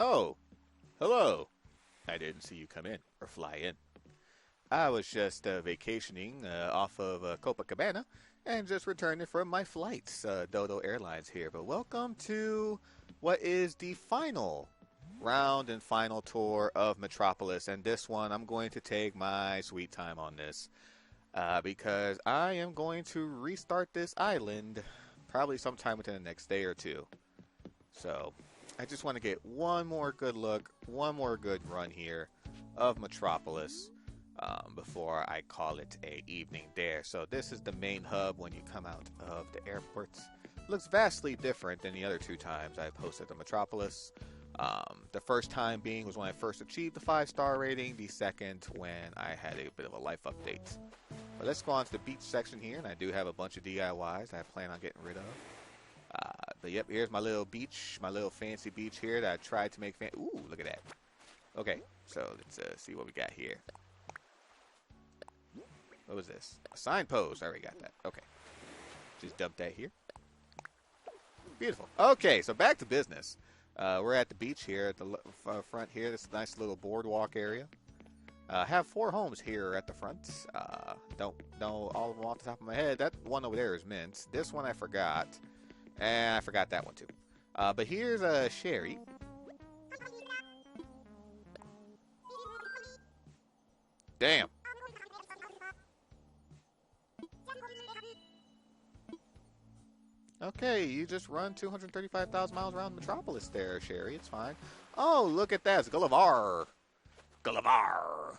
Oh, hello. I didn't see you come in or fly in. I was just vacationing off of Copacabana and just returning from my flights. Dodo Airlines here. But welcome to what is the final round and final tour of Metropolis. And this one, I'm going to take my sweet time on this because I am going to restart this island probably sometime within the next day or two. So I just want to get one more good look, one more good run here of Metropolis before I call it a evening there. So this is the main hub when you come out of the airport. Looks vastly different than the other two times I've hosted the Metropolis. The first time being was when I first achieved the 5-star rating. The second when I had a bit of a life update. But let's go on to the beach section here, and I do have a bunch of DIYs I plan on getting rid of. But yep, here's my little beach, my little fancy beach here that I tried to make Ooh, look at that. Okay, so let's see what we got here. What was this? A signpost. I already got that. Okay. Just dump that here. Beautiful. Okay, so back to business. We're at the beach here at the front here. This nice little boardwalk area. Have 4 homes here at the front. Don't know all of them off the top of my head. That one over there is mint. This one I forgot. And I forgot that one too. But here's a Sherry. Damn. Okay, you just run 235,000 miles around Metropolis there, Sherry. It's fine. Oh, look at that. It's Gullivar. Gullivar.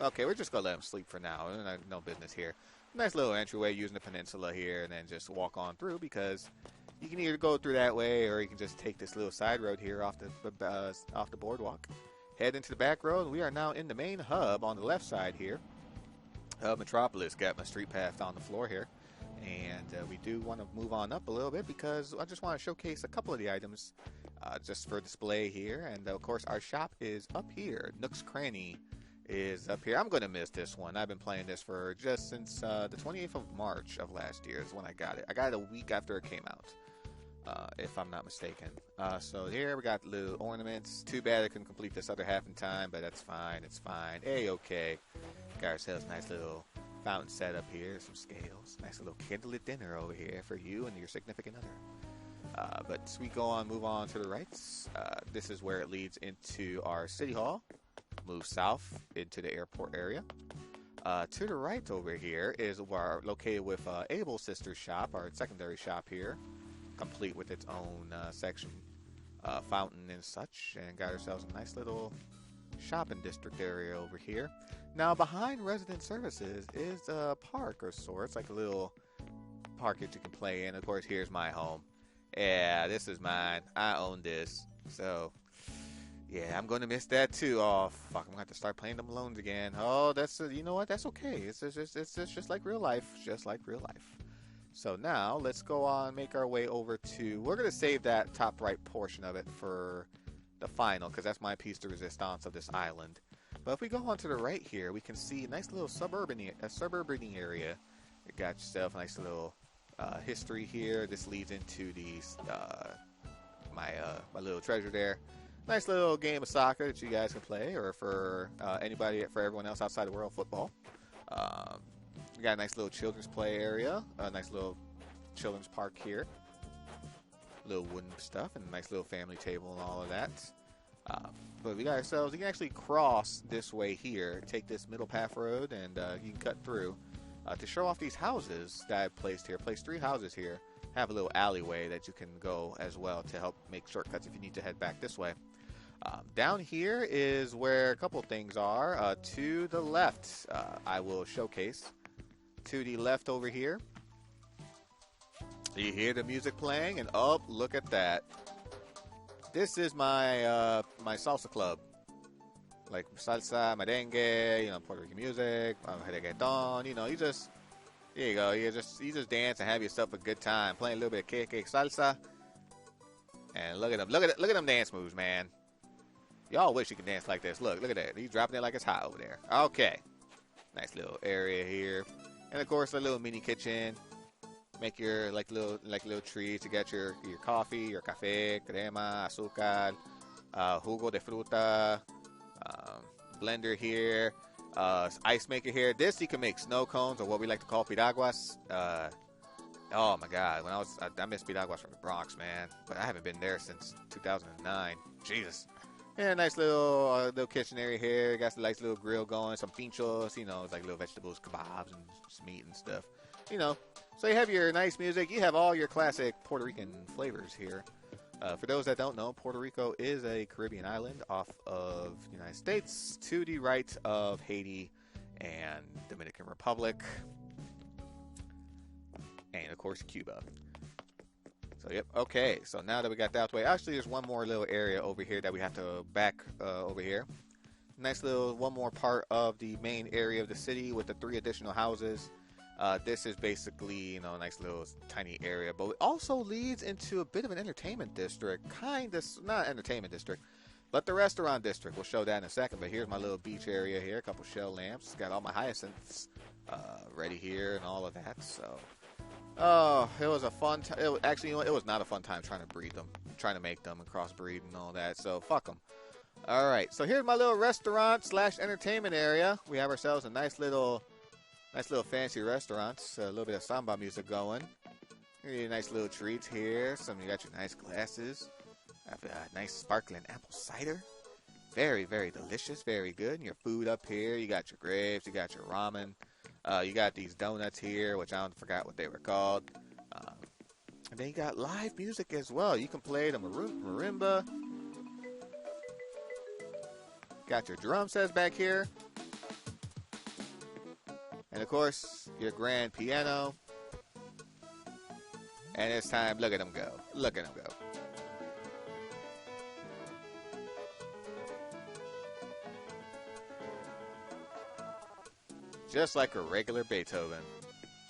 Okay, we're just going to let him sleep for now. No business here. Nice little entryway using the peninsula here and then just walk on through because you can either go through that way or you can just take this little side road here off the boardwalk. Head into the back road. We are now in the main hub on the left side here of Metropolis. Got my street path on the floor here. And we do want to move on up a little bit because I just want to showcase a couple of the items just for display here. And of course, our shop is up here. Nook's Cranny is up here. I'm going to miss this one. I've been playing this for just since the 28th of March of last year is when I got it. I got it a week after it came out, if I'm not mistaken. So here we got little ornaments. Too bad I couldn't complete this other half in time, but that's fine. It's fine. Okay. Got ourselves a nice little fountain set up here, some scales, nice little candlelit dinner over here for you and your significant other. But as we move on to the right, this is where it leads into our city hall. Move south into the airport area. To the right over here is where located with Abel's sister's shop, our secondary shop here, complete with its own section, fountain and such, and got ourselves a nice little shopping district area over here. Now behind resident services is a park or sorts, like a little park that you can play in. Of course, here's my home. Yeah, this is mine. I own this. So yeah, I'm going to miss that too. Oh fuck, I'm going to have to start playing them loans again. Oh, you know what? That's okay. It's just like real life, just like real life. So now let's go on, make our way over to. We're going to save that top right portion of it for the final, because that's my piece de resistance of this island. But if we go on to the right here, we can see a nice little suburban area. You got yourself a nice little history here. This leads into my little treasure there. Nice little game of soccer that you guys can play, or for everyone else outside the world, football. We got a nice little children's play area, a nice little children's park here. Little wooden stuff and a nice little family table and all of that. But we got ourselves, you can actually cross this way here, take this middle path road, and you can cut through to show off these houses that I've placed here. Placed 3 houses here. Have a little alleyway that you can go as well to help make shortcuts if you need to head back this way. Down here is where a couple things are. To the left, I will showcase. To the left over here, you hear the music playing, and oh, look at that. This is my my Salsa Club. Like salsa, merengue, Puerto Rican music, reggaeton, there you go. You just dance and have yourself a good time. Playing a little bit of KK salsa. And look at them dance moves, man. Y'all wish you could dance like this. Look at that. He's dropping it like it's hot over there. Okay. Nice little area here. And of course a little mini kitchen. Make your little treats. You got your coffee, your café, crema, azúcar, Jugo de fruta, blender here, ice maker here. This you can make snow cones, or what we like to call piraguas. Oh my God, when I miss piraguas from the Bronx, man, but I haven't been there since 2009. Jesus. Yeah, nice little kitchen area here. Got some nice little grill going, some pinchos, you know, it's like little vegetables, kebabs, and some meat and stuff. You know, so you have your nice music. You have all your classic Puerto Rican flavors here. For those that don't know, Puerto Rico is a Caribbean island off of the United States to the right of Haiti and Dominican Republic. And, of course, Cuba. So, yep. Okay. So, now that we got that out the way, actually, there's one more little area over here that we have to back over here. Nice little one more part of the main area of the city with the 3 additional houses. This is basically, you know, a nice little tiny area, but it also leads into a bit of an entertainment district. Kind of, not entertainment district, but the restaurant district. We'll show that in a second, but here's my little beach area here. A couple shell lamps. Got all my hyacinths ready here and all of that, so... Oh, it was a fun time. Actually, you know what? It was not a fun time trying to breed them, trying to make them and crossbreed and all that. So fuck them. All right. So here's my little restaurant / entertainment area. We have ourselves a nice little fancy restaurant. A little bit of samba music going. Nice little treats here. You got your nice glasses. Have a nice sparkling apple cider. Very, very delicious. Very good. And your food up here. You got your grapes. You got your ramen. You got these donuts here, which I forgot what they were called. And then you got live music as well. You can play the marimba. Got your drum sets back here. And, of course, your grand piano. And it's time. Look at them go. Look at them go. Just like a regular Beethoven.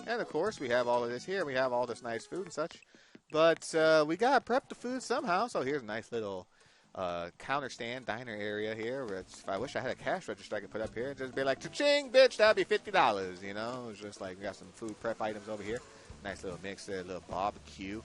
And, of course, we have all of this here. We have all this nice food and such. But we got to prep the food somehow. So here's a nice little counter stand diner area here. Which I wish I had a cash register I could put up here. And just be like, cha-ching, bitch, that'd be $50, you know. It's just like we got some food prep items over here. Nice little mixer, a little barbecue.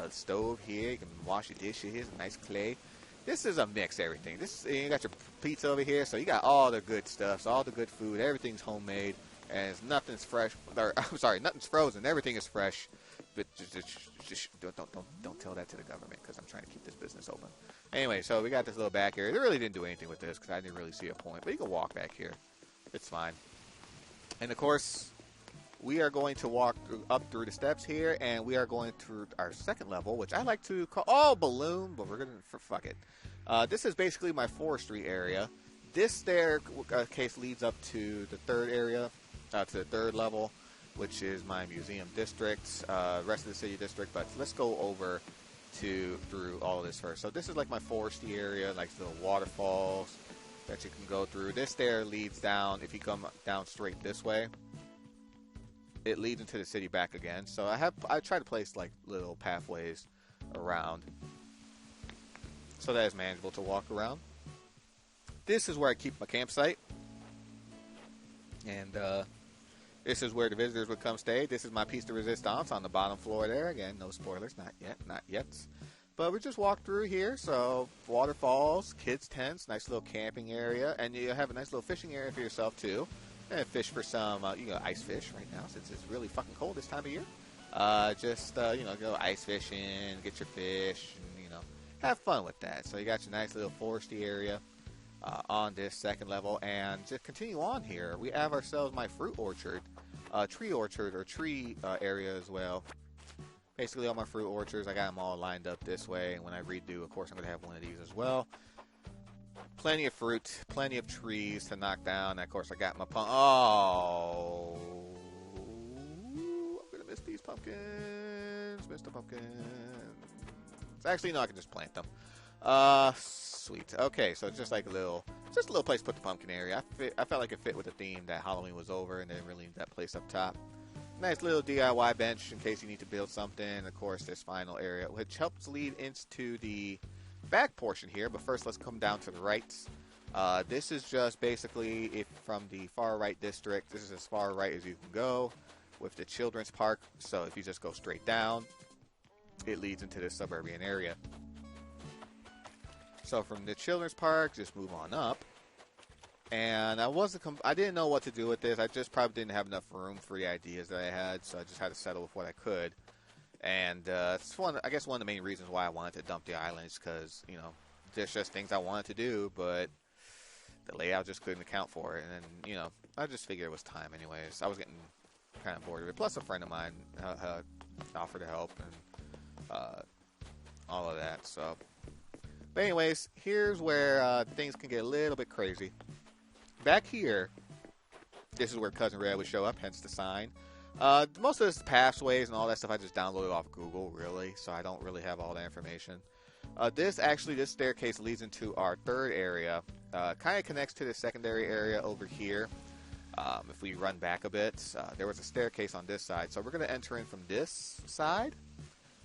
Stove here. You can wash your dishes. Nice clay. This is a mix everything. You got your pizza over here, so you got all the good stuff, all the good food. Everything's homemade, and nothing's fresh. I'm sorry, nothing's frozen. Everything is fresh. But just don't tell that to the government because I'm trying to keep this business open. Anyway, so we got this little back area. They really didn't do anything with this because I didn't really see a point. But you can walk back here. It's fine. And of course, we are going to walk up through the steps here, and we are going to our second level, which I like to call balloon, but we're gonna fuck it. This is basically my forestry area. This case leads up to the third area, to the third level, which is my museum district, rest of the city district. But let's go over through all of this first. So this is like my forestry area, like the waterfalls that you can go through. This there leads down. If you come down straight this way, it leads into the city back again. So I try to place like little pathways around so that it's manageable to walk around. This is where I keep my campsite. And this is where the visitors would come stay. This is my piece de resistance on the bottom floor there. Again, no spoilers, not yet. But we just walk through here. So waterfalls, kids' tents, nice little camping area. And you have a nice little fishing area for yourself too. And fish for some, you know, ice fish right now since it's really fucking cold this time of year. You know, go ice fishing, get your fish, and, you know, have fun with that. So you got your nice little foresty area on this second level. And to continue on here, we have ourselves my fruit orchard, tree orchard, or tree area as well. Basically all my fruit orchards, I got them all lined up this way. And when I redo, of course, I'm going to have one of these as well. Plenty of fruit, plenty of trees to knock down. And of course, I got my Oh, I'm going to miss these pumpkins. Miss the pumpkins. Actually, no, I can just plant them. Sweet. Okay, so it's just like a little place to put the pumpkin area. I felt like it fit with the theme that Halloween was over and didn't really need that place up top. Nice little DIY bench in case you need to build something. Of course, this final area, which helps lead into the back portion here. But first, let's come down to the right. This is just basically from the far right district. This is as far right as you can go with the children's park. So if you just go straight down, it leads into this suburban area. So from the children's park, just move on up. And I didn't know what to do with this. I just probably didn't have enough room for the ideas that I had, so I just had to settle with what I could. And it's I guess one of the main reasons why I wanted to dump the island is because, you know, there's just things I wanted to do, but the layout just couldn't account for it. And then, you know, I just figured it was time anyways. I was getting kind of bored of it. Plus, a friend of mine offered to help and all of that. So, but anyways, here's where things can get a little bit crazy. Back here, this is where Cousin Red would show up, hence the sign. Most of this pathways and all that stuff I just downloaded off Google, really, so I don't really have all that information. This staircase leads into our third area. Kind of connects to the secondary area over here. If we run back a bit, there was a staircase on this side, so we're going to enter in from this side,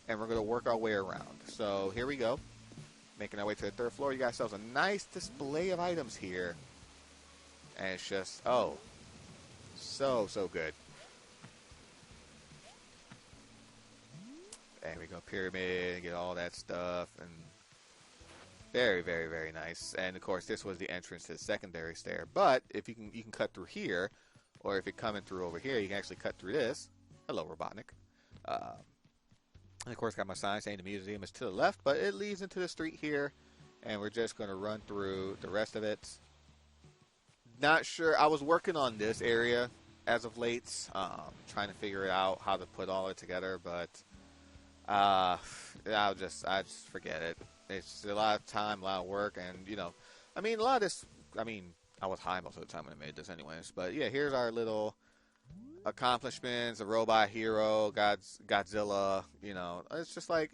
and we're going to work our way around. So here we go, making our way to the third floor. You got yourselves a nice display of items here. And it's just, oh, so good. There we go, pyramid, get all that stuff, and very, very, very nice. And of course, this was the entrance to the secondary stair. But if you can cut through here, or if you're coming through over here, you can actually cut through this. Hello, Robotnik. And of course, got my sign saying the museum is to the left, but it leads into the street here, and we're just going to run through the rest of it. Not sure. I was working on this area as of late, trying to figure out how to put all it together, but I just forget it. It's a lot of time, a lot of work, and you know, I mean, a lot of this. I mean, I was high most of the time when I made this, anyways. But yeah, here's our little accomplishments: a robot hero, Godzilla. You know, it's just like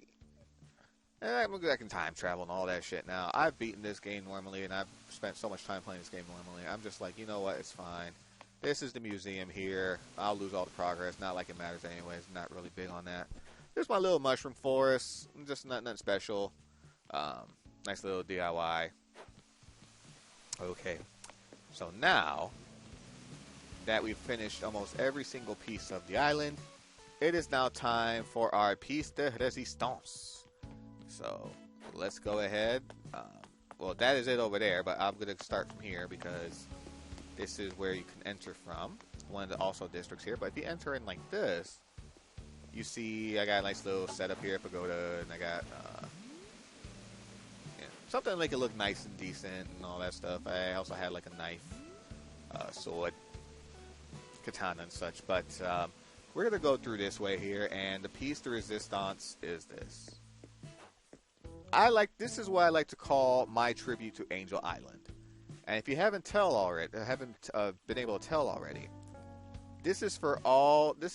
I'm back in time travel and all that shit. Now I've beaten this game normally, and I've spent so much time playing this game normally. I'm just like, you know what? It's fine. This is the museum here. I'll lose all the progress. Not like it matters anyways. Not really big on that. There's my little mushroom forest. Just nothing special. Nice little DIY. Okay. So now that we've finished almost every single piece of the island, it is now time for our piece de resistance. So let's go ahead. Well, that is it over there, but I'm going to start from here because this is where you can enter from. One of the also districts here. But if you enter in like this, you see I got a nice little setup here, pagoda, and I got something to make it look nice and decent and all that stuff. I also had like a knife, sword, katana and such. But we're going to go through this way here, and the piece de resistance is this. This is what I like to call my tribute to Angel Island. And if you haven't been able to tell already, this is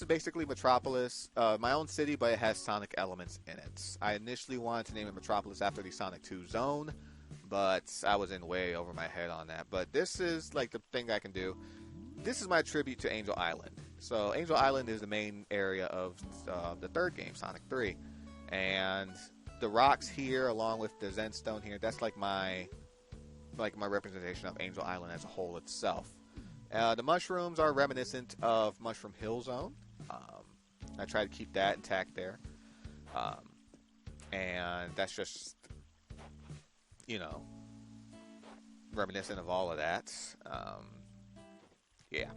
basically Metropolis, my own city, but it has Sonic elements in it. I initially wanted to name it Metropolis after the Sonic 2 zone, but I was in way over my head on that. But this is like the thing I can do. This is my tribute to Angel Island. So Angel Island is the main area of the third game, Sonic 3. And the rocks here, along with the Zen Stone here, that's like my representation of Angel Island as a whole itself. The mushrooms are reminiscent of Mushroom Hill Zone. I try to keep that intact there. And that's just, you know, reminiscent of all of that. Yeah.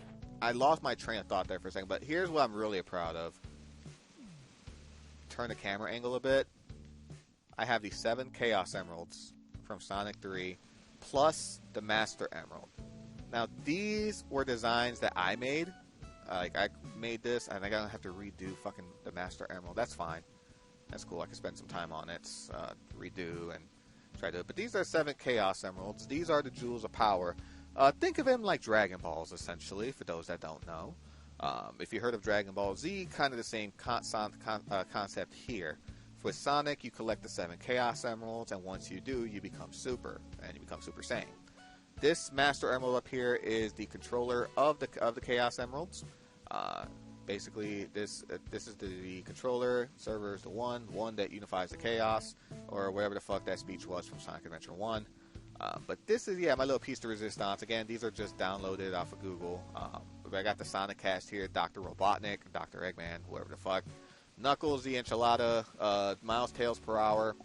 I lost my train of thought there for a second, but here's what I'm really proud of. Turn the camera angle a bit. I have the 7 Chaos Emeralds from Sonic 3, plus the Master Emerald. Now, these were designs that I made. I made this, and I don't have to redo fucking the Master Emerald. That's fine. That's cool. I can spend some time on it, redo, and try to do it. But these are 7 Chaos Emeralds. These are the Jewels of Power. Think of them like Dragon Balls, essentially, for those that don't know. If you heard of Dragon Ball Z, kind of the same concept here. With Sonic, you collect the 7 Chaos Emeralds, and once you do, you become Super, and you become Super Saiyan. This Master Emerald up here is the controller of the Chaos Emeralds. Basically, this is the controller. Server is the one that unifies the Chaos, or whatever the fuck that speech was from Sonic Adventure 1. But this is, my little piece de resistance. Again, these are just downloaded off of Google. I got the Sonic cast here, Dr. Robotnik, Dr. Eggman, whoever the fuck. Knuckles the Enchilada, Miles Tails per hour.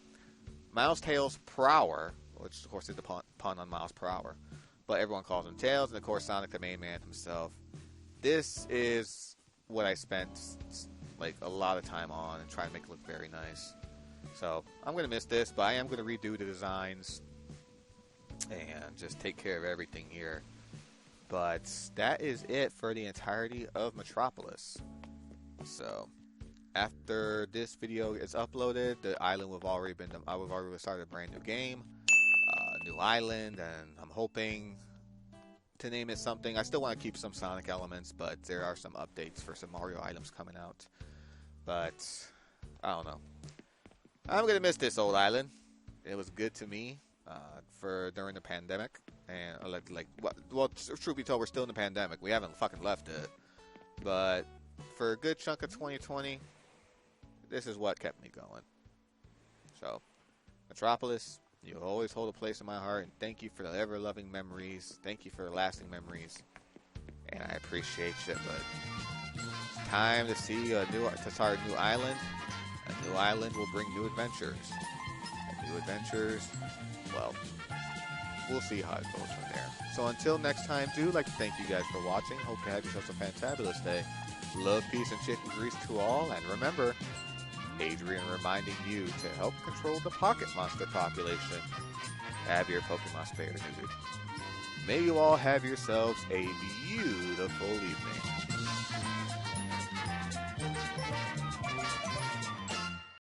Miles Tails per hour, which of course is the pun on miles per hour. But everyone calls him Tails, and of course Sonic, the main man himself. This is what I spent like a lot of time on and trying to make it look very nice. So I'm gonna miss this, but I am gonna redo the designs and just take care of everything here. But that is it for the entirety of Metropolis. So after this video is uploaded, the island will have already been. I would have already started a brand new game, new island, and I'm hoping to name it something. I still want to keep some Sonic elements, but there are some updates for some Mario items coming out. But I don't know. I'm gonna miss this old island. It was good to me for during the pandemic, and well, truth be told, we're still in the pandemic. We haven't fucking left it, but for a good chunk of 2020, this is what kept me going. So, Metropolis, you'll always hold a place in my heart, and thank you for the ever-loving memories. Thank you for the lasting memories, and I appreciate you. But it's time to see to start a new island. A new island will bring new adventures. And new adventures, well, we'll see how it goes from there. So until next time, do like to thank you guys for watching. Hope you have yourselves a fantabulous day. Love, peace, and chicken grease to all. And remember, Adrian reminding you to help control the pocket monster population. Have your Pokemon spayed or neutered. May you all have yourselves a beautiful evening.